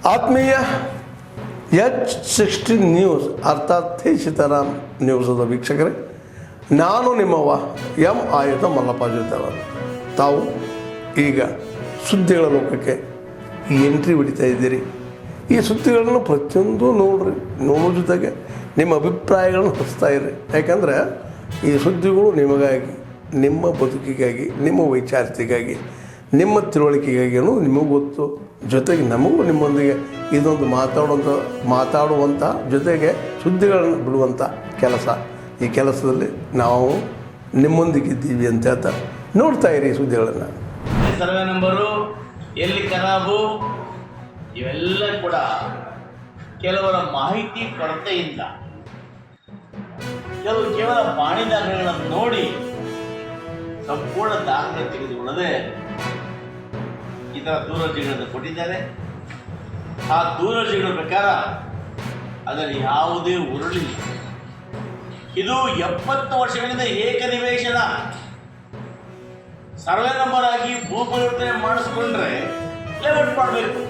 ಆತ್ಮೀಯ H16 news ಅರ್ಥಾತ್ ಥೇ ಸೀತಾರಾಮ್ ನ್ಯೂಸದ ವೀಕ್ಷಕರೇ, ನಾನು ನಿಮ್ಮವ ಎಂ ಆಯುಧ ಮಲ್ಲಪ್ಪ ಜೊತೆ ತಾವು ಈಗ ಸುದ್ದಿಗಳ ಲೋಕಕ್ಕೆ ಎಂಟ್ರಿ ಹೊಡಿತಾ ಇದ್ದೀರಿ. ಈ ಸುದ್ದಿಗಳನ್ನು ಪ್ರತಿಯೊಂದು ನೋಡೋ ಜೊತೆಗೆ ನಿಮ್ಮ ಅಭಿಪ್ರಾಯಗಳನ್ನು ಹಚ್ತಾ ಇರ್ರಿ. ಯಾಕಂದರೆ ಈ ಸುದ್ದಿಗಳು ನಿಮಗಾಗಿ, ನಿಮ್ಮ ಬದುಕಿಗಾಗಿ, ನಿಮ್ಮ ವೈಚಾರಿಕೆಗಾಗಿ, ನಿಮ್ಮ ತಿಳುವಳಿಕೆಗಾಗಿ ಅನ್ನೋದು ನಿಮಗೂ ಗೊತ್ತು. ಜೊತೆಗೆ ನಮಗೂ ನಿಮ್ಮೊಂದಿಗೆ ಇದೊಂದು ಮಾತಾಡುವಂಥ ಜೊತೆಗೆ ಸುದ್ದಿಗಳನ್ನು ಬಿಡುವಂಥ ಕೆಲಸ. ಈ ಕೆಲಸದಲ್ಲಿ ನಾವು ನಿಮ್ಮೊಂದಿಗಿದ್ದೀವಿ ಅಂತ ಹೇಳ್ತಾ ನೋಡ್ತಾ ಇರಿ ಈ ಸುದ್ದಿಗಳನ್ನು. ಸರ್ವೆ ನಂಬರು ಎಲ್ಲಿ ಖರಾಬು ಇವೆಲ್ಲ ಕೂಡ ಕೆಲವರ ಮಾಹಿತಿ ಕೊರತೆಯಿಂದ, ಕೇವಲ ಪಾಣಿ ದಾಖಲೆಗಳನ್ನು ನೋಡಿ ಸಂಪೂರ್ಣ ದಾಖಲೆ ತೆಗೆದುಕೊಳ್ಳದೆ ಈ ಥರ ದೂರರ್ಜಿಗಳನ್ನು ಕೊಟ್ಟಿದ್ದಾರೆ. ಆ ದೂರರ್ಜಿಗಳ ಪ್ರಕಾರ ಅದರಲ್ಲಿ ಯಾವುದೇ ಉರುಳಿಲ್ಲ. ಇದು 70 ವರ್ಷಗಳಿಂದ ಏಕನಿವೇಶನ ಸರ್ವೆ ನಂಬರ್ ಆಗಿ ಭೂ ಪರಿವರ್ತನೆ ಮಾಡಿಸ್ಕೊಂಡ್ರೆ ಲೇಔಟ್ ಮಾಡಬೇಕು.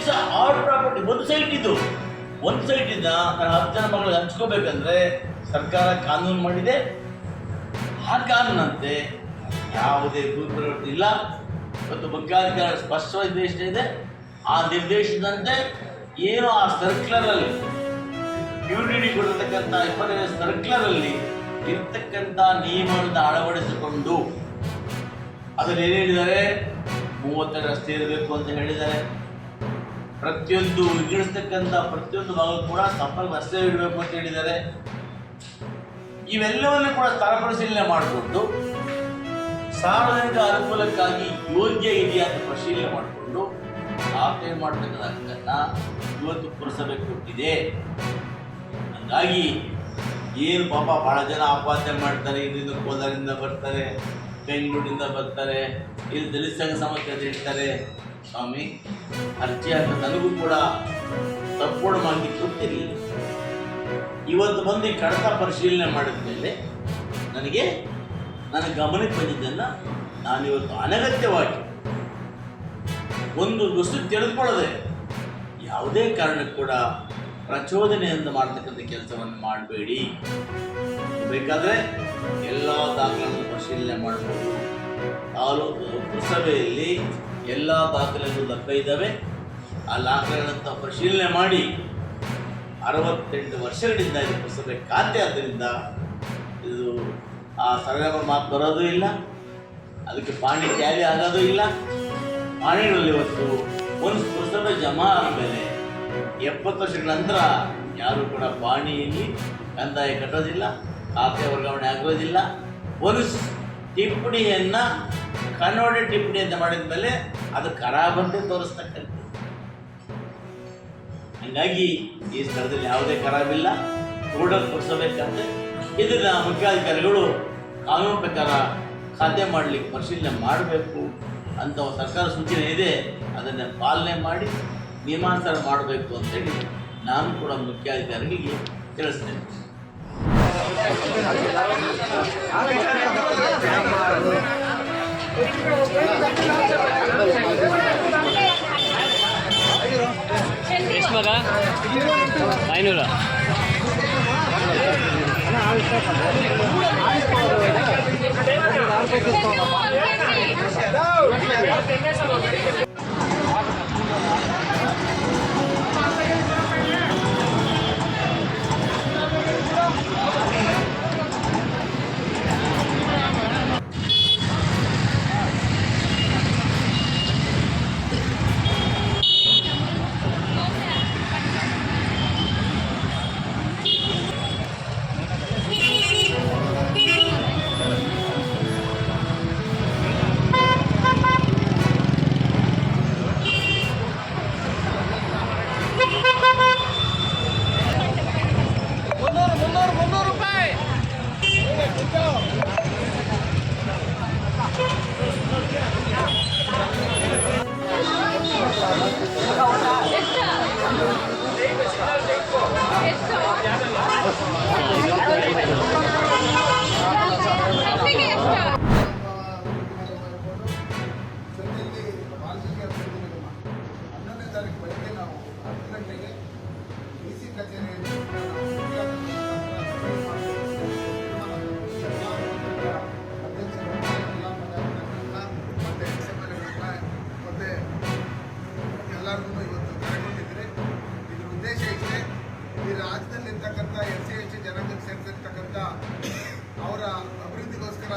Is all property. ಒಂದು ಸೈಟಿಂದ 10 ಜನ ಮಕ್ಕಳಿಗೆ ಹಂಚ್ಕೋಬೇಕಂದ್ರೆ ಸರ್ಕಾರ ಕಾನೂನು ಮಾಡಿದೆ. ಆ ಕಾನೂನಂತೆ ಯಾವುದೇ ಭೂ ಪರಿವರ್ತನೆ ಇಲ್ಲ. ಮತ್ತು ಮುಖ್ಯಾಧಿಕಾರ ಸ್ಪಷ್ಟವಾದ ನಿರ್ದೇಶನ ಇದೆ. ಆ ನಿರ್ದೇಶನದಂತೆ ಏನು ಆ ಸರ್ಕ್ಯುಲರಲ್ಲಿ ಯುಡಿಡಿ ಕೊಟ್ಟಿರ್ತಕ್ಕಂಥ 20ನೇ ಸರ್ಕ್ಯುಲರಲ್ಲಿ ಇರ್ತಕ್ಕಂಥ ನಿಯಮಗಳನ್ನು ಅಳವಡಿಸಿಕೊಂಡು ಅದನ್ನು ಏನು ಹೇಳಿದ್ದಾರೆ, 30 ರಸ್ತೆ ಇರಬೇಕು ಅಂತ ಹೇಳಿದ್ದಾರೆ. ಪ್ರತಿಯೊಂದು ವಿಂಗಡಿಸ್ತಕ್ಕಂಥ ಪ್ರತಿಯೊಂದು ಭಾಗ ಕೂಡ ಸಂಪರ್ಕ ರಸ್ತೆ ಇಡಬೇಕು ಅಂತ ಹೇಳಿದ್ದಾರೆ. ಇವೆಲ್ಲವನ್ನೂ ಕೂಡ ಸ್ಥಳ ಪರಿಶೀಲನೆ ಮಾಡಿಕೊಂಡು ಸಾರ್ವಜನಿಕ ಅನುಕೂಲಕ್ಕಾಗಿ ಯೋಗ್ಯ ಇದೆಯಾ ಅಂತ ಪರಿಶೀಲನೆ ಮಾಡಿಕೊಂಡು ಆಫ್ಲೈ ಮಾಡತಕ್ಕಂಥ ಇವತ್ತು ಪುರಸಭೆ ಕೊಟ್ಟಿದೆ. ಹಾಗಾಗಿ ಏನು ಪಾಪ ಭಾಳ ಜನ ಆಪಾದನೆ ಮಾಡ್ತಾರೆ. ಇಲ್ಲಿಂದ ಕೋಲಾರಿಂದ ಬರ್ತಾರೆ, ಬೆಂಗಳೂರಿಂದ ಬರ್ತಾರೆ, ಇಲ್ಲಿ ದಲಿತ ಸಂಘ ಸಮಸ್ಯೆ ಅಂತ ಹೇಳ್ತಾರೆ. ಸ್ವಾಮಿ, ಅರ್ಜಿ ಅಂತ ನನಗೂ ಕೂಡ ಸಂಪೂರ್ಣವಾಗಿ ಗೊತ್ತಿರಲಿಲ್ಲ. ಇವತ್ತು ಬಂದು ಕಡತ ಪರಿಶೀಲನೆ ಮಾಡಿದ ಮೇಲೆ ನನ್ನ ಗಮನಕ್ಕೆ ಬಂದಿದ್ದನ್ನು ನಾನಿವತ್ತು ಅನಗತ್ಯವಾಗಿ ಒಂದು ವಸ್ತು ತಿಳಿದುಕೊಳ್ಳದೆ ಯಾವುದೇ ಕಾರಣಕ್ಕೂ ಕೂಡ ಪ್ರಚೋದನೆಯಿಂದ ಮಾಡತಕ್ಕಂಥ ಕೆಲಸವನ್ನು ಮಾಡಬೇಡಿ. ಬೇಕಾದರೆ ಎಲ್ಲ ದಾಖಲೆಗಳನ್ನು ಪರಿಶೀಲನೆ ಮಾಡಬಹುದು. ಪುರಸಭೆಯಲ್ಲಿ ಎಲ್ಲ ದಾಖಲೆಗಳು ಲಭ್ಯ ಇದ್ದಾವೆ. ಆ ದಾಖಲೆಗಳನ್ನು ಪರಿಶೀಲನೆ ಮಾಡಿ 68 ವರ್ಷಗಳಿಂದ ಇದು ಪುರಸಭೆ ಖಾತೆ. ಆದ್ದರಿಂದ ಇದು ಆ ಸರ್ವೆ ಮಾತು ಬರೋದು ಇಲ್ಲ, ಅದಕ್ಕೆ ಪಾಣಿ ಟ್ಯಾಲಿ ಆಗೋದು ಇಲ್ಲ. ಪಾಣಿಗಳಲ್ಲಿ ಇವತ್ತು ಒಂದು ಪುರಸಭೆ ಜಮಾ ಆದಮೇಲೆ 70 ವರ್ಷಗಳ ನಂತರ ಯಾರು ಕೂಡ ಪಾಣಿಯಲ್ಲಿ ಕಂದಾಯ ಕಟ್ಟೋದಿಲ್ಲ, ಖಾತೆ ವರ್ಗಾವಣೆ ಆಗೋದಿಲ್ಲ. ಒಂದು ಟಿಪ್ಪಣಿಯನ್ನು ಕನ್ನಡ ಟಿಪ್ಪಣಿ ಅಂತ ಮಾಡಿದ ಮೇಲೆ ಅದು ಖರಾಬಂತೆ ತೋರಿಸ್ತಕ್ಕಂಥ. ಹಾಗಾಗಿ ಈ ಸ್ಥಳದಲ್ಲಿ ಯಾವುದೇ ಖರಾಬಿಲ್ಲ. ಕೂಡಲ್ ಪುರಸಭೆ ಖಾತೆ. ಇದನ್ನು ಮುಖ್ಯಾಧಿಕಾರಿಗಳು ಕಾನೂನು ಪ್ರಕಾರ ಖಾತೆ ಮಾಡಲಿಕ್ಕೆ ಪರಿಶೀಲನೆ ಮಾಡಬೇಕು ಅಂತ ಸರ್ಕಾರ ಸೂಚನೆ ಇದೆ. ಅದನ್ನು ಪಾಲನೆ ಮಾಡಿ ನಿಯಮಾನುಸಾರ ಮಾಡಬೇಕು ಅಂತೇಳಿ ನಾನು ಕೂಡ ಮುಖ್ಯಾಧಿಕಾರಿಗಳಿಗೆ ತಿಳಿಸ್ತೇನೆ. ಎಷ್ಟು ಮಗ 500 ತಾರೀಕು ಬೆಳಗ್ಗೆ ನಾವು 10 ಗಂಟೆಗೆ DC ಕಚೇರಿಯಲ್ಲಿ ಮತ್ತೆ ಎಲ್ಲರಿಗೂ ಇವತ್ತು ಕರೆಗೊಂಡಿದ್ರೆ ಇದ್ರ ಉದ್ದೇಶ ಇಷ್ಟೇ, ಈ ರಾಜ್ಯದಲ್ಲಿರ್ತಕ್ಕಂಥ SC/ST ಜನಾಂಗಕ್ಕೆ ಸೇರಿಸಿರ್ತಕ್ಕಂಥ ಅವರ ಅಭಿವೃದ್ಧಿಗೋಸ್ಕರ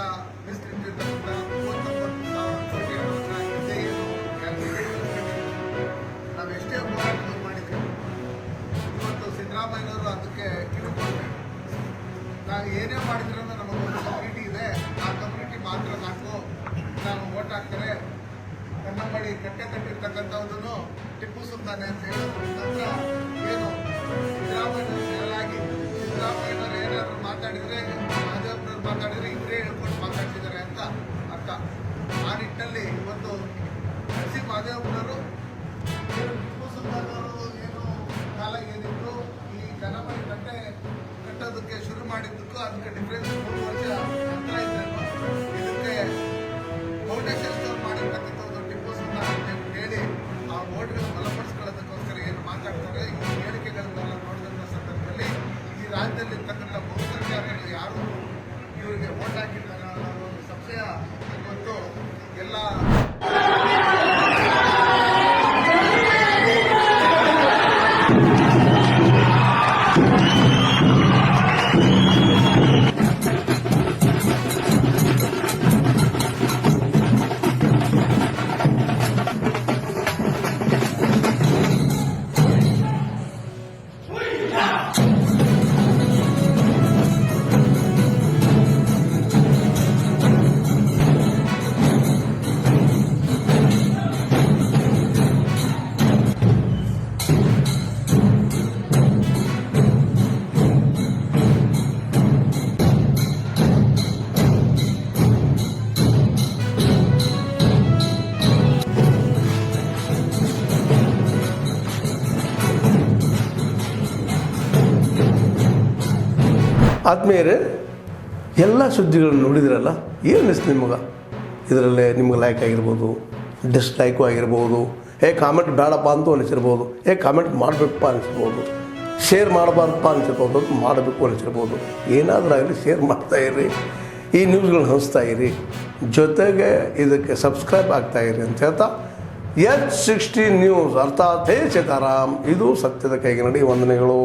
ಮೀಸಲಿಟ್ಟಿರ್ತಕ್ಕಂಥ 39,000 ಕೋಟಿ ಹಣವನ್ನು ಹಿಂದೆ ಏನು ನಾವು ಎಷ್ಟೇ ಹೋರಾಟಗಳು ಮಾಡಿದ್ರು ಇವತ್ತು ಸಿದ್ದರಾಮಯ್ಯನವರು ಅದಕ್ಕೆ ಕಿರುಕೊಡ್ತಾರೆ. ನಾವು ಏನೇ ಮಾಡಿದ್ರು ನಮಗೊಂದು ಕಮ್ಯುನಿಟಿ ಇದೆ, ಆ ಕಮ್ಯುನಿಟಿ ಮಾತ್ರ ಸಾಕು ನಾವು ಓಟ್ ಹಾಕ್ತಾರೆ. ಕನ್ನಂಬಾಡಿ ಕಟ್ಟೆ ಕಟ್ಟಿರ್ತಕ್ಕಂಥದ್ದನ್ನು ಟಿಪ್ಪು ಸುಲ್ತಾನೆ ಅಂತ ಹೇಳೋದ್ರ ನಂತರ ಏನು ಸಿದ್ದರಾಮಯ್ಯನವರು ನೆರಳಾಗಿ ಸಿದ್ದರಾಮಯ್ಯನವರು ಏನಾದರೂ ಮಾತಾಡಿದರೆ ಮಾದೇವಪ್ಪನವ್ರು ಮಾತಾಡಿದರೆ ಇವರೇ ಹೇಳ್ಕೊಂಡು ಮಾತಾಡ್ತಿದ್ದಾರೆ ಅಂತ ಅರ್ಥ. ಆ ನಿಟ್ಟಿನಲ್ಲಿ ಇವತ್ತು ಸಿ ಮಾದೇವಪ್ಪನವರು ಟಿಪ್ಪು ಸುಲ್ತಾನವರು ಏನು ಕಾಲ ಏನಿತ್ತು ಈ ಕನ್ನಂಬಾಡಿ ಕಟ್ಟೆ ಕಟ್ಟೋದಕ್ಕೆ ಶುರು ಮಾಡಿದ್ದಕ್ಕೂ ಅದಕ್ಕೆ ಡಿಫ್ರೆನ್ಸ್ 3 ವರ್ಷ ನಂತರ ಇದ್ರೇನು ಇದಕ್ಕೆ ಫೌಂಡೇಶನ್ ಮಾಡಿರ್ತಕ್ಕಂಥ ಒಂದು ಟಿಪ್ಪು ಸುಲ್ತಾನ್ ಅಂತ ಹೇಳಿ ಆ ಓಟ್ಗಳನ್ನು ಬಲಪಡಿಸ್ಕೊಳ್ಳೋದಕ್ಕೋಸ್ಕರ ಏನು ಮಾತಾಡ್ತಾರೆ, ಈ ಹೇಳಿಕೆಗಳನ್ನೆಲ್ಲ ನೋಡಿದಂಥ ಸಂದರ್ಭದಲ್ಲಿ ಈ ರಾಜ್ಯದಲ್ಲಿರ್ತಕ್ಕಂಥ ಬಹುಸಂಖ್ಯಾತರು ಯಾರು ಇವರಿಗೆ ಓಟ್ ಹಾಕಿದ್ದಾರೆ ಅನ್ನೋ ಒಂದು ಸಂಶಯ ಇವತ್ತು ಎಲ್ಲ ಆದ್ಮೇಲೆ ಎಲ್ಲ ಸುದ್ದಿಗಳನ್ನು ನೋಡಿದ್ರಲ್ಲ, ಏನು ಅನಿಸ್ತು ನಿಮಗೆ? ಇದರಲ್ಲೇ ನಿಮ್ಗೆ ಲೈಕ್ ಆಗಿರ್ಬೋದು, ಡಿಸ್ಲೈಕು ಆಗಿರ್ಬೋದು, ಕಾಮೆಂಟ್ ಬೇಡಪ್ಪ ಅಂತೂ ಅನಿಸಿರ್ಬೋದು, ಕಾಮೆಂಟ್ ಮಾಡಬೇಕಪ್ಪ ಅನಿಸಿರ್ಬೋದು, ಶೇರ್ ಮಾಡಬಾರ್ದಪ್ಪ ಅನಿಸಿರ್ಬೋದು, ಮಾಡಬೇಕು ಅನಿಸಿರ್ಬೋದು. ಏನಾದರೂ ಆಗಲಿ ಶೇರ್ ಮಾಡ್ತಾಯಿರಿ, ಈ ನ್ಯೂಸ್ಗಳನ್ನ ಹಂಚ್ತಾ ಇರಿ, ಜೊತೆಗೆ ಇದಕ್ಕೆ ಸಬ್ಸ್ಕ್ರೈಬ್ ಆಗ್ತಾಯಿರಿ ಅಂತ ಹೇಳ್ತಾ H16 ನ್ಯೂಸ್ ಅರ್ಥಾತ್ ಹೇ ಸೀತಾರಾಮ್, ಇದು ಸತ್ಯದ ಕೈಗೆ ನಡಿ. ವಂದನೆಗಳು.